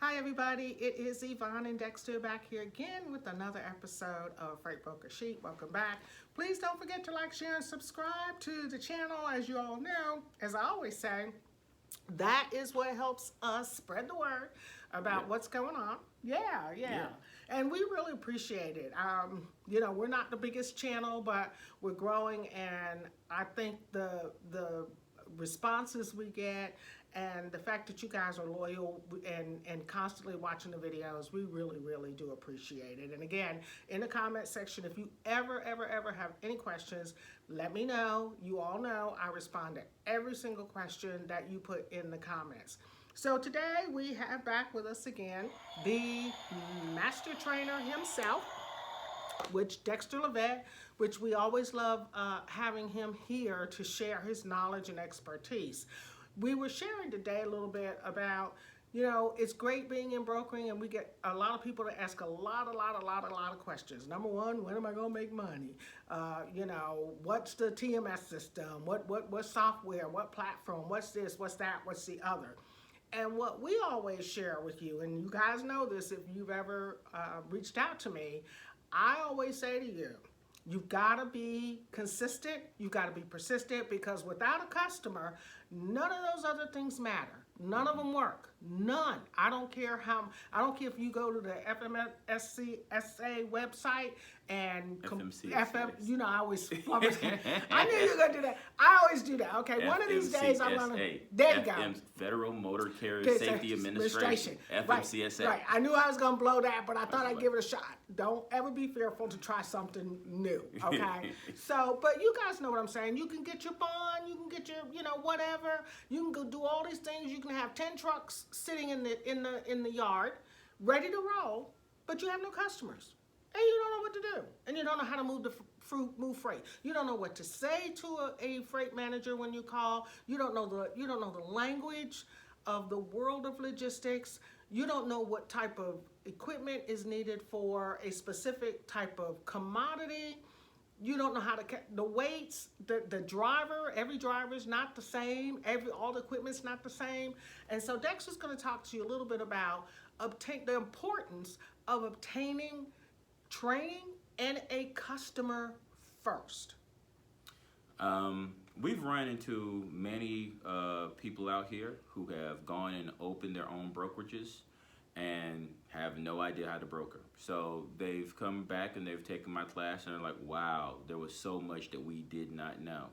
Hi everybody, it is Yvonne and Dexter back here again with another episode of Freight Broker Chic. Welcome back. Please don't forget to like, share, and subscribe to the channel. As you all know, as I always say, that is what helps us spread the word about what's going on. Yeah. And we really appreciate it. We're not the biggest channel, but we're growing, and I think the responses we get and the fact that you guys are loyal and constantly watching the videos, we really do appreciate it. And again, in the comment section, if you ever have any questions, let me know. You all know I respond to every single question that you put in the comments. So today we have back with us again the master trainer himself, which Dexter Levette, which we always love having him here to share his knowledge and expertise. We were sharing today a little bit about, it's great being in brokering, and we get a lot of people to ask a lot of questions. Number one, when am I going to make money? What's the TMS system? What software? What platform? What's this? What's that? What's the other? And what we always share with you, and you guys know this if you've ever reached out to me, I always say to you, you've got to be consistent, you've got to be persistent, because without a customer, none of those other things matter. None of them work. None. I don't care if you go to the FMCSA website and I always I knew you were gonna do that. I always do that. Okay, one of these days I'm gonna. There you go. Federal Motor Carrier Safety Administration. FMCSA. Right. I knew I was gonna blow that, but I thought I'd give it a shot. Don't ever be fearful to try something new. Okay. But you guys know what I'm saying. You can get your bond. You can get your, whatever. You can go do all these things. You can have 10 trucks sitting in the yard, ready to roll, but you have no customers. And you don't know what to do. And you don't know how to move freight. You don't know what to say to a freight manager when you call. You don't know the language of the world of logistics. You don't know what type of equipment is needed for a specific type of commodity. You don't know how to the weights, the driver, every driver is not the same. All the equipment's not the same. And so Dexter's going to talk to you a little bit about the importance of obtaining training and a customer first. We've run into many people out here who have gone and opened their own brokerages and have no idea how to broker. So they've come back and they've taken my class and they're like, wow, there was so much that we did not know.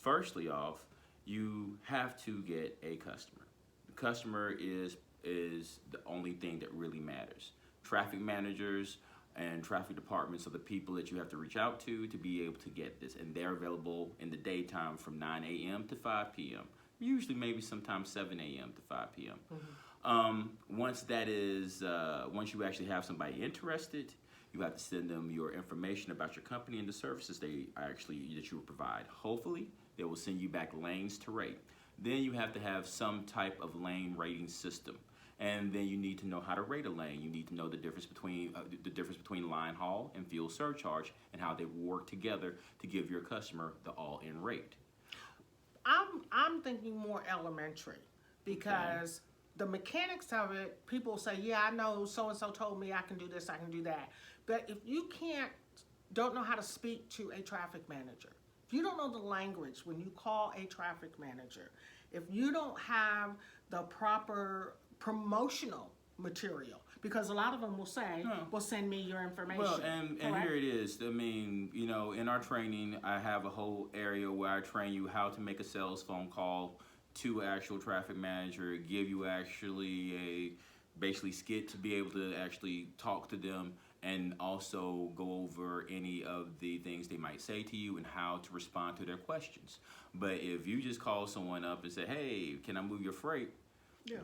Firstly off, you have to get a customer. The customer is the only thing that really matters. Traffic managers and traffic departments are the people that you have to reach out to be able to get this, and they're available in the daytime from 9 a.m. to 5 p.m. Usually maybe sometimes 7 a.m. to 5 p.m. Once you actually have somebody interested, you have to send them your information about your company and the services that you will provide. Hopefully, they will send you back lanes to rate. Then you have to have some type of lane rating system. And then you need to know how to rate a lane. You need to know the difference between line haul and fuel surcharge and how they work together to give your customer the all-in rate. I'm thinking more elementary, because the mechanics of it, people say, yeah, I know so-and-so told me I can do this, I can do that. But if you don't know how to speak to a traffic manager, if you don't know the language when you call a traffic manager, if you don't have the proper promotional material, because a lot of them will say, well, send me your information. Well, and here it is. I mean, in our training, I have a whole area where I train you how to make a sales phone call to an actual traffic manager, give you actually basically skit to be able to actually talk to them, and also go over any of the things they might say to you and how to respond to their questions. But if you just call someone up and say, hey, can I move your freight? Yeah.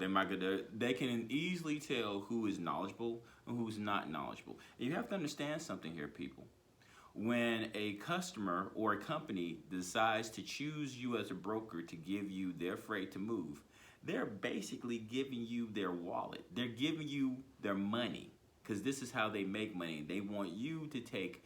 They can easily tell who is knowledgeable and who's not knowledgeable. And you have to understand something here, people. When a customer or a company decides to choose you as a broker to give you their freight to move, they're basically giving you their wallet. They're giving you their money, because this is how they make money. They want you to take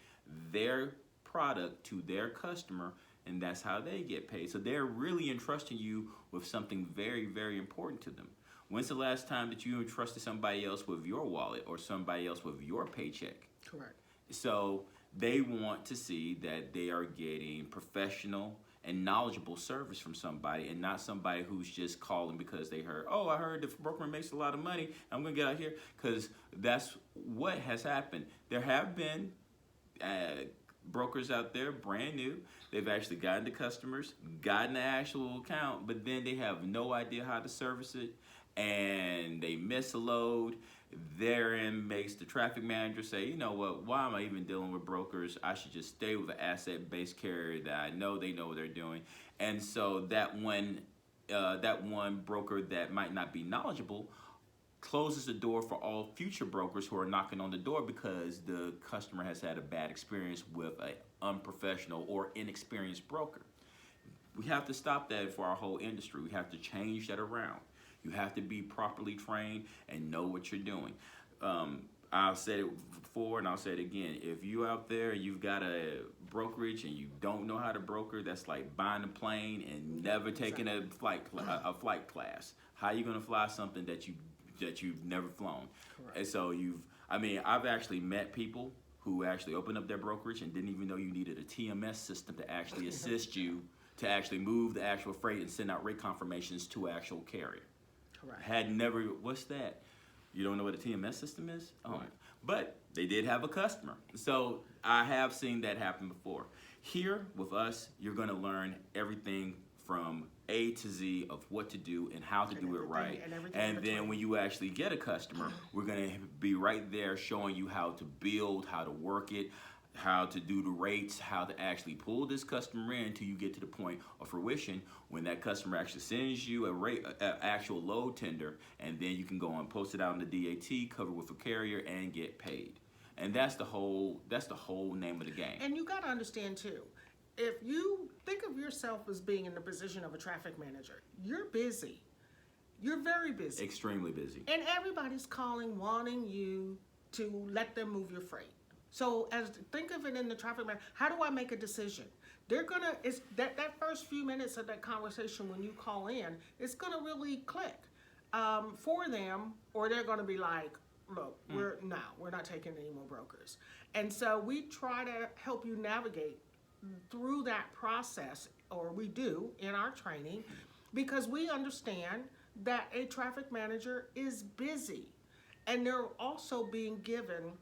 their product to their customer and that's how they get paid. So they're really entrusting you with something very, very important to them. When's the last time that you entrusted somebody else with your wallet or somebody else with your paycheck? Correct. So they want to see that they are getting professional and knowledgeable service from somebody, and not somebody who's just calling because they heard, oh, I heard the broker makes a lot of money, I'm gonna get out here. Because that's what has happened. There have been brokers out there, brand new. They've actually gotten the customers, gotten the actual account, but then they have no idea how to service it, and they miss a load. Therein makes the traffic manager say, you know what, why am I even dealing with brokers? I should just stay with an asset-based carrier that I know they know what they're doing. And so that one broker that might not be knowledgeable closes the door for all future brokers who are knocking on the door because the customer has had a bad experience with an unprofessional or inexperienced broker. We have to stop that for our whole industry. We have to change that around. You have to be properly trained and know what you're doing. I've said it before and I'll say it again. If you out there, you've got a brokerage and you don't know how to broker, that's like buying a plane and never taking a flight class. How are you going to fly something that you've never flown? Correct. And so I've actually met people who actually opened up their brokerage and didn't even know you needed a TMS system to actually assist you to actually move the actual freight and send out rate confirmations to an actual carrier. Correct. Had never, what's that? You don't know what a TMS system is? Oh, Right. But they did have a customer. So I have seen that happen before. Here with us, you're going to learn everything from A to Z of what to do and how to do it right. And then when you actually get a customer, we're going to be right there showing you how to build, how to work it, how to do the rates, how to actually pull this customer in until you get to the point of fruition when that customer actually sends you an actual load tender, and then you can go and post it out in the DAT, cover with a carrier, and get paid. And that's the whole name of the game. And you got to understand too, if you think of yourself as being in the position of a traffic manager, you're busy. You're very busy. Extremely busy. And everybody's calling, wanting you to let them move your freight. So think of it in the traffic man. How do I make a decision? It's that first few minutes of that conversation when you call in, it's gonna really click for them, or they're gonna be like, look, we're not taking any more brokers. And so we try to help you navigate through that process, or we do in our training, because we understand that a traffic manager is busy, and they're also being given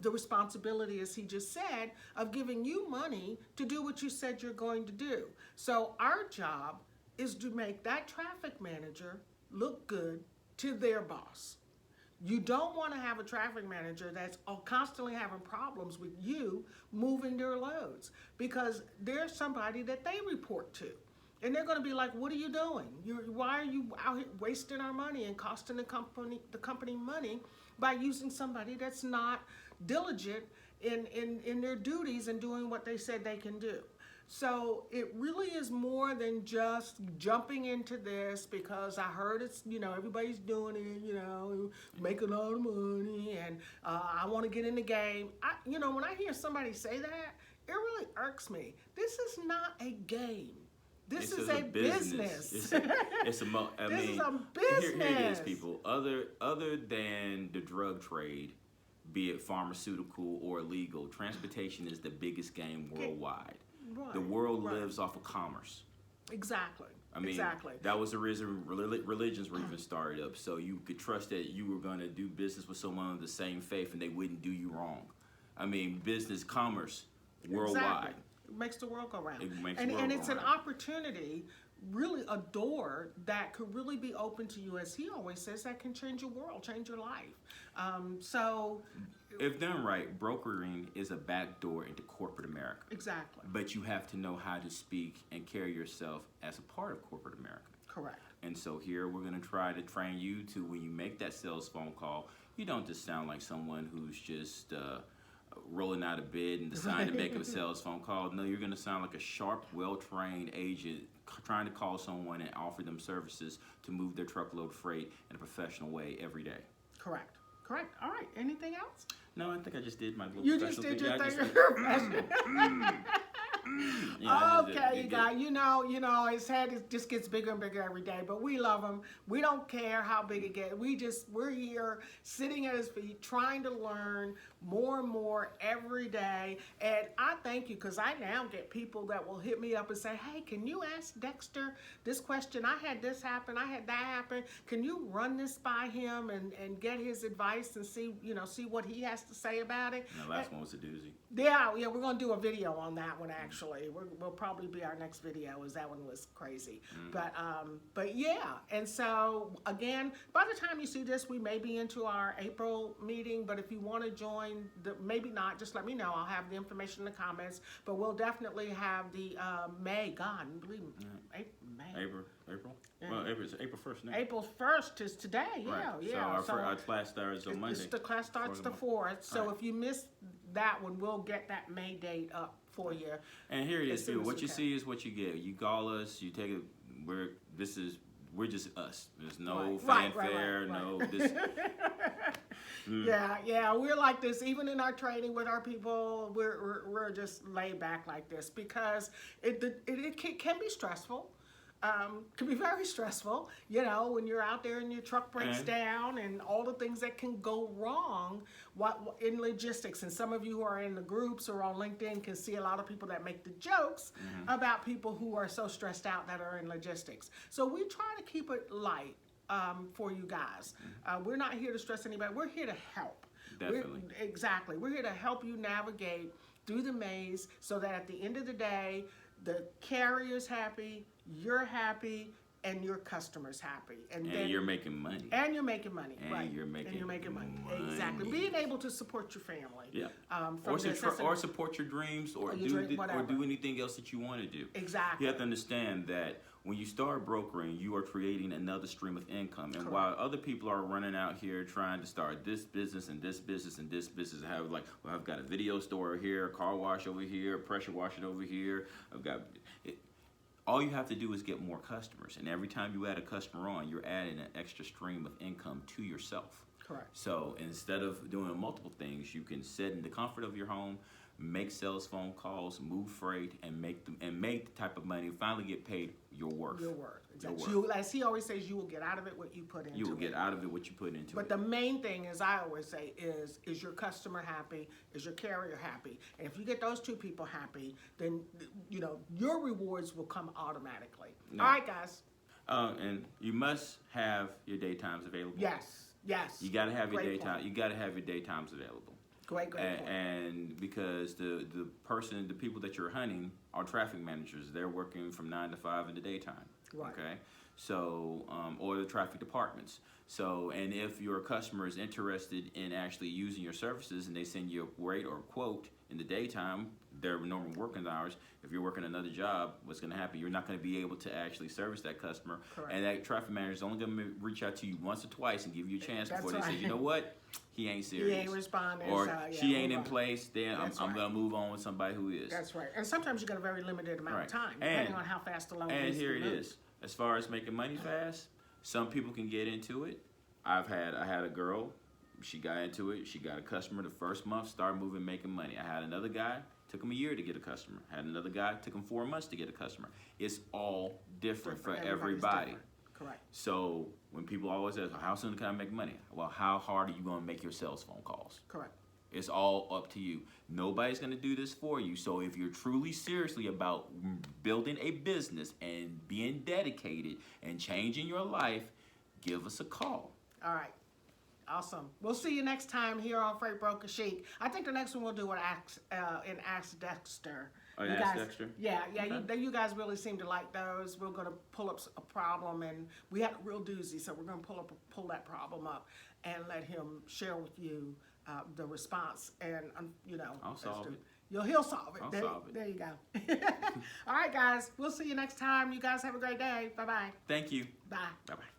the responsibility, as he just said, of giving you money to do what you said you're going to do. So our job is to make that traffic manager look good to their boss. You don't want to have a traffic manager that's constantly having problems with you moving their loads, because there's somebody that they report to. And they're going to be like, what are you doing? Why are you out here wasting our money and costing the company money by using somebody that's not diligent in their duties and doing what they said they can do? So it really is more than just jumping into this because I heard it's, everybody's doing it, making a lot of money, and I want to get in the game. When I hear somebody say that, it really irks me. This is not a game. This is a business. This is a business. Here it is, people. Other than the drug trade, be it pharmaceutical or legal, transportation is the biggest game worldwide. Right, the world lives off of commerce. Exactly. Exactly. That was the reason religions were even started up, so you could trust that you were going to do business with someone of the same faith and they wouldn't do you wrong. Business, commerce, worldwide. Exactly. It makes the world go round. And it's an opportunity, really a door that could really be open to you, as he always says, that can change your world, change your life. If done right, brokering is a back door into corporate America. Exactly. But you have to know how to speak and carry yourself as a part of corporate America. Correct. And so here we're going to try to train you to, when you make that sales phone call, you don't just sound like someone who's just rolling out of bed and deciding to make a sales phone call. No, you're going to sound like a sharp, well-trained agent trying to call someone and offer them services to move their truckload freight in a professional way every day. Correct. All right. Anything else? No, I think I just did my little You just did your thing. Okay, you guys, you know, his head just gets bigger and bigger every day, but we love him. We don't care how big it gets. We're here sitting at his feet, trying to learn more and more every day. And I thank you, because I now get people that will hit me up and say, hey, can you ask Dexter this question? I had this happen, I had that happen. Can you run this by him and get his advice and see what he has to say about it? And the last one was a doozy. Yeah, we're going to do a video on that one, actually. We'll probably be our next video, as that one was crazy. But yeah, and so, again, by the time you see this, we may be into our April meeting, but if you want to join, maybe not, just let me know. I'll have the information in the comments, but we'll definitely have the May, God, believe me, April? Yeah. Well, it's April 1st now. April 1st is today, yeah, Right. yeah. So our class starts on Monday. The class starts the 4th, so if you missed that one, we'll get that May date up for you. And here it is too. What you see is what you get. You call us, you take it. We're just us. There's no fanfare, no this. Yeah, we're like this. Even in our training with our people, we're just laid back like this, because it can be stressful. Can be very stressful, when you're out there and your truck breaks down and all the things that can go wrong in logistics. And some of you who are in the groups or on LinkedIn can see a lot of people that make the jokes about people who are so stressed out that are in logistics. So we try to keep it light for you guys. We're not here to stress anybody. We're here to help. Definitely. Exactly. We're here to help you navigate through the maze so that at the end of the day, the carrier's happy, you're happy, and your customer's happy. And then you're making money. And you're making money, right. You're making money. Exactly. Being able to support your family. Yeah. Or support your dreams, or do anything else that you want to do. Exactly. You have to understand that when you start brokering, you are creating another stream of income. And while other people are running out here trying to start this business and this business and this business, and have I've got a video store here, a car wash over here, pressure washing over here. All you have to do is get more customers. And every time you add a customer on, you're adding an extra stream of income to yourself. Correct. So instead of doing multiple things, you can sit in the comfort of your home, make sales phone calls, move freight, and make the type of money, finally get paid your worth. Your worth. Exactly. As he always says, you will get out of it what you put into it. You will get out of it what you put into it. But the main thing, as I always say, is your customer happy? Is your carrier happy? And if you get those two people happy, then your rewards will come automatically. All right, guys. And you must have your daytimes available. Yes. You got to have your daytime. You got to have your daytimes available. Great point. And because the people that you're hunting are traffic managers. They're working from 9 to 5 in the daytime. Right. Okay. So, or the traffic departments. So, and if your customer is interested in actually using your services and they send you a rate or quote in the daytime, their normal working hours, if you're working another job, what's going to happen? You're not going to be able to actually service that customer. Correct. And that traffic manager is only going to reach out to you once or twice and give you a chance before they say, you know what? He ain't serious. He ain't responding. Or she ain't in place. Then I'm going to move on with somebody who is. That's right. And sometimes you got a very limited amount of time, depending on how fast the loan is. And here it is. As far as making money fast, some people can get into it. I had a girl. She got into it. She got a customer the first month, started moving, making money. I had another guy. Took him a year to get a customer. Had another guy. Took him 4 months to get a customer. It's all different for everybody. Different. Correct. So when people always ask, how soon can I make money? Well, how hard are you going to make your sales phone calls? Correct. It's all up to you. Nobody's going to do this for you. So if you're truly seriously about building a business and being dedicated and changing your life, give us a call. All right. Awesome. We'll see you next time here on Freight Broker Chic. I think the next one we'll do Ask Dexter. Oh, Ask Dexter? Yeah. Okay. You guys really seem to like those. We're going to pull up a problem, and we had a real doozy, so we're going to pull that problem up and let him share with you the response, and I'll solve it. He'll solve it. I'll solve it. There you go. All right, guys. We'll see you next time. You guys have a great day. Bye-bye. Thank you. Bye. Bye-bye.